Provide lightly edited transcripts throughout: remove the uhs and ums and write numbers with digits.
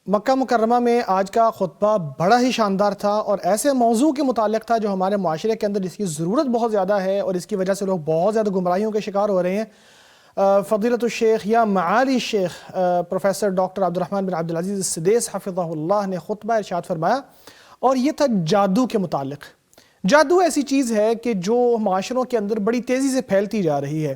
مکہ مکرمہ میں آج کا خطبہ بڑا ہی شاندار تھا اور ایسے موضوع کے متعلق تھا جو ہمارے معاشرے کے اندر جس کی ضرورت بہت زیادہ ہے اور اس کی وجہ سے لوگ بہت زیادہ گمراہیوں کے شکار ہو رہے ہیں۔ فضیلت الشیخ یا معالی الشیخ پروفیسر ڈاکٹر عبدالرحمن بن عبدالعزیز السدیس حفظہ اللہ نے خطبہ ارشاد فرمایا، اور یہ تھا جادو کے متعلق۔ جادو ایسی چیز ہے کہ جو معاشروں کے اندر بڑی تیزی سے پھیلتی جا رہی ہے۔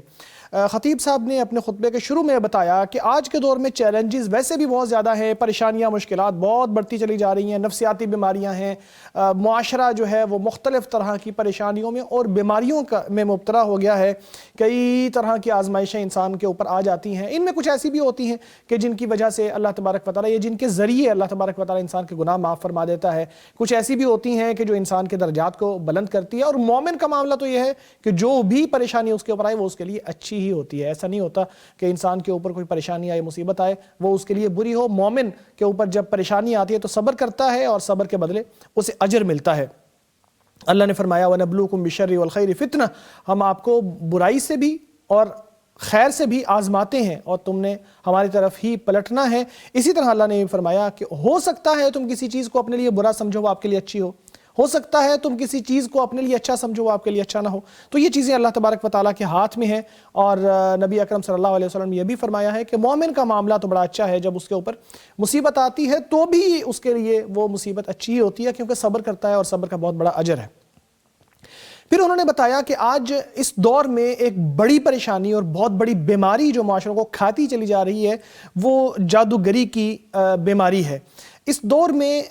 خطیب صاحب نے اپنے خطبے کے شروع میں بتایا کہ آج کے دور میں چیلنجز ویسے بھی بہت زیادہ ہیں، پریشانیاں مشکلات بہت بڑھتی چلی جا رہی ہیں، نفسیاتی بیماریاں ہیں، معاشرہ جو ہے وہ مختلف طرح کی پریشانیوں میں اور بیماریوں میں مبتلا ہو گیا ہے۔ کئی طرح کی آزمائشیں انسان کے اوپر آ جاتی ہیں، ان میں کچھ ایسی بھی ہوتی ہیں کہ جن کی وجہ سے اللہ تبارک و تعالیٰ یا جن کے ذریعے اللہ تبارک و تعالیٰ انسان کے گناہ معاف فرما دیتا ہے۔ کچھ ایسی بھی ہوتی ہیں کہ جو انسان کے درجات کو بلند کرتی ہے، اور مومن کا معاملہ تو یہ ہے کہ جو بھی پریشانی اس کے اوپر آئے وہ اس کے لیے اچھی ہی ہوتی ہے۔ ایسا نہیں ہوتا کہ انسان کے اوپر کوئی پریشانی آئے، مصیبت آئے، وہ اس کے لیے بری ہو۔ مومن کے اوپر جب پریشانی آتی ہے تو صبر کرتا ہے اور صبر کے بدلے اسے اجر ملتا ہے۔ اللہ نے فرمایا وَنَبْلُوكُمْ بِالشَّرِّ وَالْخَيْرِ فِتْنَةً، ہم آپ کو برائی سے بھی اور خیر سے بھی آزماتے ہیں اور تم نے ہماری طرف ہی پلٹنا ہے۔ اسی طرح اللہ نے فرمایا کہ ہو سکتا ہے تم کسی چیز کو اپنے لیے برا سمجھو وہ آپ کے لیے اچھی ہو سکتا ہے تم کسی چیز کو اپنے لیے اچھا سمجھو وہ آپ کے لیے اچھا نہ ہو۔ تو یہ چیزیں اللہ تبارک و تعالیٰ کے ہاتھ میں ہیں، اور نبی اکرم صلی اللہ علیہ وسلم نے یہ بھی فرمایا ہے کہ مومن کا معاملہ تو بڑا اچھا ہے، جب اس کے اوپر مصیبت آتی ہے تو بھی اس کے لیے وہ مصیبت اچھی ہی ہوتی ہے، کیونکہ صبر کرتا ہے اور صبر کا بہت بڑا اجر ہے۔ پھر انہوں نے بتایا کہ آج اس دور میں ایک بڑی پریشانی اور بہت بڑی بیماری جو معاشروں کو کھاتی چلی جا رہی ہے وہ جادوگری کی بیماری ہے۔ اس دور میں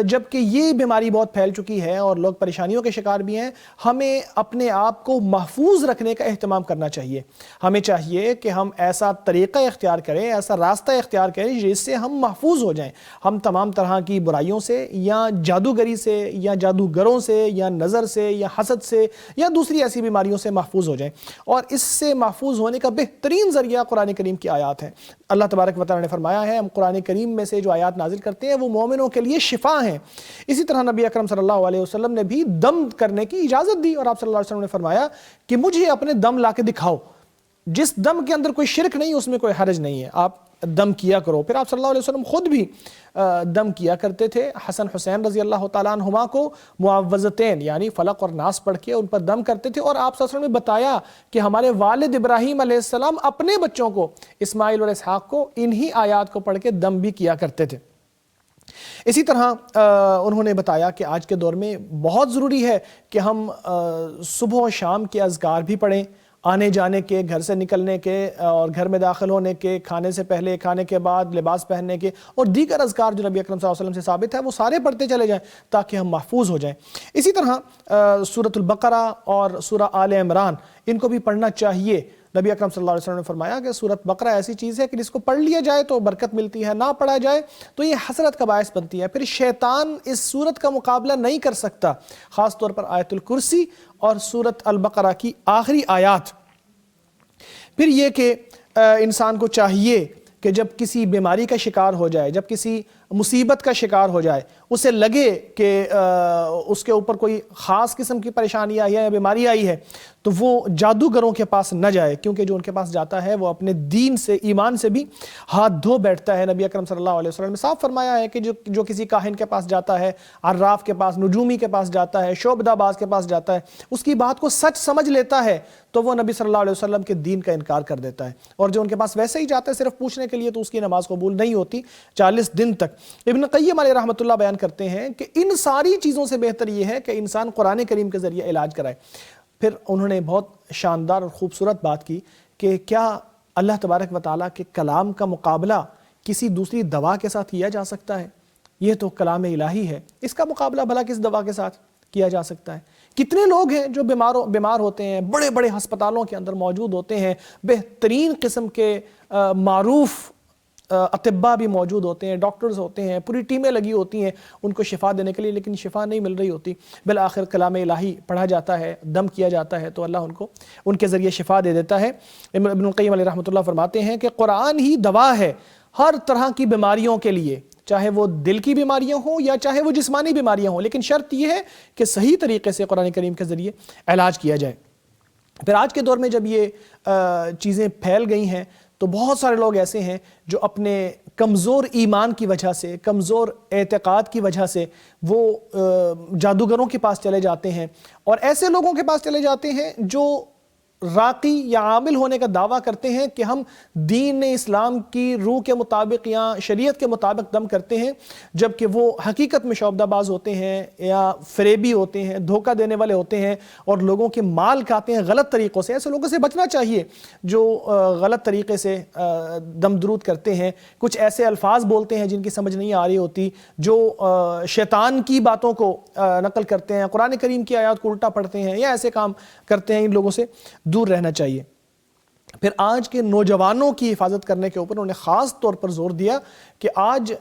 جبکہ یہ بیماری بہت پھیل چکی ہے اور لوگ پریشانیوں کے شکار بھی ہیں، ہمیں اپنے آپ کو محفوظ رکھنے کا اہتمام کرنا چاہیے۔ ہمیں چاہیے کہ ہم ایسا طریقہ اختیار کریں، ایسا راستہ اختیار کریں جس سے ہم محفوظ ہو جائیں، ہم تمام طرح کی برائیوں سے یا جادوگری سے یا جادوگروں سے یا نظر سے یا حسد سے یا دوسری ایسی بیماریوں سے محفوظ ہو جائیں۔ اور اس سے محفوظ ہونے کا بہترین ذریعہ قرآن کریم کی آیات ہیں۔ اللہ تبارک و تعالیٰ نے فرمایا ہے ہم قرآن کریم میں سے جو آیات نازل کرتے ہیں وہ مومنوں کے لیے شفا ہیں۔ اسی طرح نبی اکرم صلی اللہ علیہ وسلم نے بھی دم کرنے کی اجازت دی، اور آپ صلی اللہ علیہ وسلم نے فرمایا کہ مجھے اپنے دم لا کے دکھاؤ، جس دم کے اندر کوئی شرک نہیں اس میں کوئی حرج نہیں ہے، آپ دم کیا کرو۔ پھر آپ صلی اللہ علیہ وسلم خود بھی دم کیا کرتے تھے۔ حسن حسین رضی اللہ تعالیٰ عنہما کو معوذتین یعنی فلق اور ناس پڑھ کے ان پر دم کرتے تھے، اور آپ صلی اللہ علیہ وسلم نے بتایا کہ ہمارے والد ابراہیم علیہ السلام اپنے بچوں کو اسماعیل اور اسحاق کو انہی آیات کو پڑھ کے دم بھی کیا کرتے تھے۔ اسی طرح انہوں نے بتایا کہ آج کے دور میں بہت ضروری ہے کہ ہم صبح و شام کے اذکار بھی پڑھیں، آنے جانے کے، گھر سے نکلنے کے اور گھر میں داخل ہونے کے، کھانے سے پہلے، کھانے کے بعد، لباس پہننے کے، اور دیگر اذکار جو نبی اکرم صلی اللہ علیہ وسلم سے ثابت ہے وہ سارے پڑھتے چلے جائیں تاکہ ہم محفوظ ہو جائیں۔ اسی طرح سورۃ البقرہ اور سورہ آل عمران ان کو بھی پڑھنا چاہیے۔ نبی اکرم صلی اللہ علیہ وسلم نے فرمایا کہ سورۃ بقرہ ایسی چیز ہے کہ جس کو پڑھ لیا جائے تو برکت ملتی ہے، نہ پڑھا جائے تو یہ حسرت کا باعث بنتی ہے۔ پھر شیطان اس سورت کا مقابلہ نہیں کر سکتا، خاص طور پر آیت الکرسی اور سورۃ البقرہ کی آخری آیات۔ پھر یہ کہ انسان کو چاہیے کہ جب کسی بیماری کا شکار ہو جائے، جب کسی مصیبت کا شکار ہو جائے، اسے لگے کہ اس کے اوپر کوئی خاص قسم کی پریشانی آئی ہے یا بیماری آئی ہے، تو وہ جادوگروں کے پاس نہ جائے، کیونکہ جو ان کے پاس جاتا ہے وہ اپنے دین سے، ایمان سے بھی ہاتھ دھو بیٹھتا ہے۔ نبی اکرم صلی اللہ علیہ وسلم نے صاف فرمایا ہے کہ جو کسی کاہن کے پاس جاتا ہے، عراف کے پاس، نجومی کے پاس جاتا ہے، شعبدہ باز کے پاس جاتا ہے، اس کی بات کو سچ سمجھ لیتا ہے تو وہ نبی صلی اللہ علیہ وسلم کے دین کا انکار کر دیتا ہے، اور جو ان کے پاس ویسے ہی جاتا ہے صرف پوچھنے کے لیے تو اس کی نماز قبول نہیں ہوتی 40 دن تک۔ ابن قیم علیہ رحمۃ اللہ بیان کرتے ہیں کہ ان ساری چیزوں سے بہتر یہ ہے کہ انسان قرآن کریم کے ذریعے علاج کرائے۔ پھر انہوں نے بہت شاندار اور خوبصورت بات کی کہ کیا اللہ تبارک و تعالیٰ کے کلام کا مقابلہ کسی دوسری دوا کے ساتھ کیا جا سکتا ہے؟ یہ تو کلام الہی ہے، اس کا مقابلہ بھلا کس دوا کے ساتھ کیا جا سکتا ہے؟ کتنے لوگ ہیں جو بیمار ہوتے ہیں، بڑے بڑے ہسپتالوں کے اندر موجود ہوتے ہیں، بہترین قسم کے معروف اطباء بھی موجود ہوتے ہیں، ڈاکٹرز ہوتے ہیں، پوری ٹیمیں لگی ہوتی ہیں ان کو شفا دینے کے لیے، لیکن شفا نہیں مل رہی ہوتی۔ بالآخر کلام الہی پڑھا جاتا ہے، دم کیا جاتا ہے تو اللہ ان کے ذریعے شفا دے دیتا ہے۔ ابن القیم علیہ رحمۃ اللہ فرماتے ہیں کہ قرآن ہی دوا ہے ہر طرح کی بیماریوں کے لیے، چاہے وہ دل کی بیماریاں ہوں یا چاہے وہ جسمانی بیماریاں ہوں، لیکن شرط یہ ہے کہ صحیح طریقے سے قرآن کریم کے ذریعے علاج کیا جائے۔ پھر آج کے دور میں جب یہ چیزیں پھیل گئی ہیں تو بہت سارے لوگ ایسے ہیں جو اپنے کمزور ایمان کی وجہ سے، کمزور اعتقاد کی وجہ سے وہ جادوگروں کے پاس چلے جاتے ہیں، اور ایسے لوگوں کے پاس چلے جاتے ہیں جو راقی یا عامل ہونے کا دعویٰ کرتے ہیں کہ ہم دین اسلام کی روح کے مطابق یا شریعت کے مطابق دم کرتے ہیں، جبکہ وہ حقیقت میں شعبدہ باز ہوتے ہیں یا فریبی ہوتے ہیں، دھوکہ دینے والے ہوتے ہیں اور لوگوں کے مال کھاتے ہیں غلط طریقوں سے۔ ایسے لوگوں سے بچنا چاہیے جو غلط طریقے سے دم درود کرتے ہیں، کچھ ایسے الفاظ بولتے ہیں جن کی سمجھ نہیں آ رہی ہوتی، جو شیطان کی باتوں کو نقل کرتے ہیں، قرآن کریم کی آیات کو الٹا پڑھتے ہیں یا ایسے کام کرتے ہیں۔ ان لوگوں سے دور رہنا چاہیے۔ پھر آج کے نوجوانوں کی حفاظت کرنے کے اوپر انہوں نے خاص طور پر زور دیا کہ آج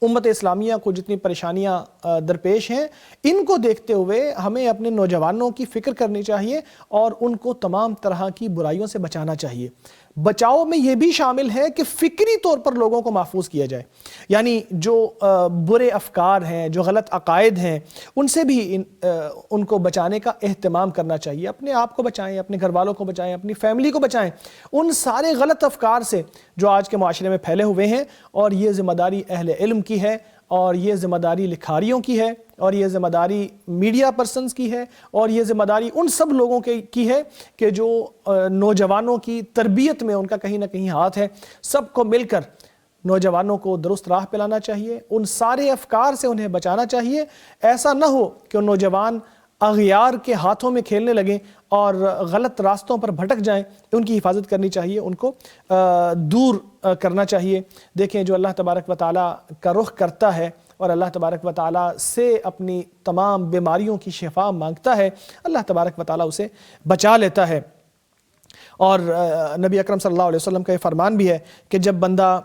امت اسلامیہ کو جتنی پریشانیاں درپیش ہیں، ان کو دیکھتے ہوئے ہمیں اپنے نوجوانوں کی فکر کرنی چاہیے اور ان کو تمام طرح کی برائیوں سے بچانا چاہیے۔ بچاؤ میں یہ بھی شامل ہے کہ فکری طور پر لوگوں کو محفوظ کیا جائے، یعنی جو برے افکار ہیں، جو غلط عقائد ہیں، ان سے بھی ان کو بچانے کا اہتمام کرنا چاہیے۔ اپنے آپ کو بچائیں، اپنے گھر والوں کو بچائیں، اپنی فیملی کو بچائیں ان سارے غلط افکار سے جو آج کے معاشرے میں پھیلے ہوئے ہیں، اور یہ ذمہ داری اہل علم کی ہے، اور یہ ذمہ داری لکھاریوں کی ہے، اور یہ ذمہ داری میڈیا پرسنز کی ہے، اور یہ ذمہ داری ان سب لوگوں کی ہے کہ جو نوجوانوں کی تربیت میں ان کا کہیں نہ کہیں ہاتھ ہے۔ سب کو مل کر نوجوانوں کو درست راہ پہ لانا چاہیے، ان سارے افکار سے انہیں بچانا چاہیے۔ ایسا نہ ہو کہ نوجوان اغیار کے ہاتھوں میں کھیلنے لگیں اور غلط راستوں پر بھٹک جائیں۔ ان کی حفاظت کرنی چاہیے، ان کو دور کرنا چاہیے۔ دیکھیں، جو اللہ تبارک و تعالیٰ کا رخ کرتا ہے اور اللہ تبارک و تعالیٰ سے اپنی تمام بیماریوں کی شفا مانگتا ہے، اللہ تبارک و تعالیٰ اسے بچا لیتا ہے۔ اور نبی اکرم صلی اللہ علیہ وسلم کا یہ فرمان بھی ہے کہ جب بندہ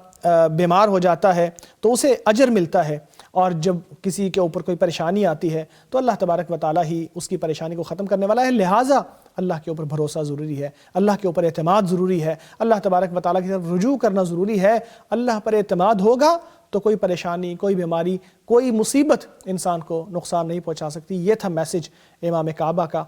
بیمار ہو جاتا ہے تو اسے اجر ملتا ہے، اور جب کسی کے اوپر کوئی پریشانی آتی ہے تو اللہ تبارک و تعالیٰ ہی اس کی پریشانی کو ختم کرنے والا ہے۔ لہٰذا اللہ کے اوپر بھروسہ ضروری ہے، اللہ کے اوپر اعتماد ضروری ہے، اللہ تبارک و تعالیٰ کی طرف رجوع کرنا ضروری ہے۔ اللہ پر اعتماد ہوگا تو کوئی پریشانی، کوئی بیماری، کوئی مصیبت انسان کو نقصان نہیں پہنچا سکتی۔ یہ تھا میسج امام کعبہ کا۔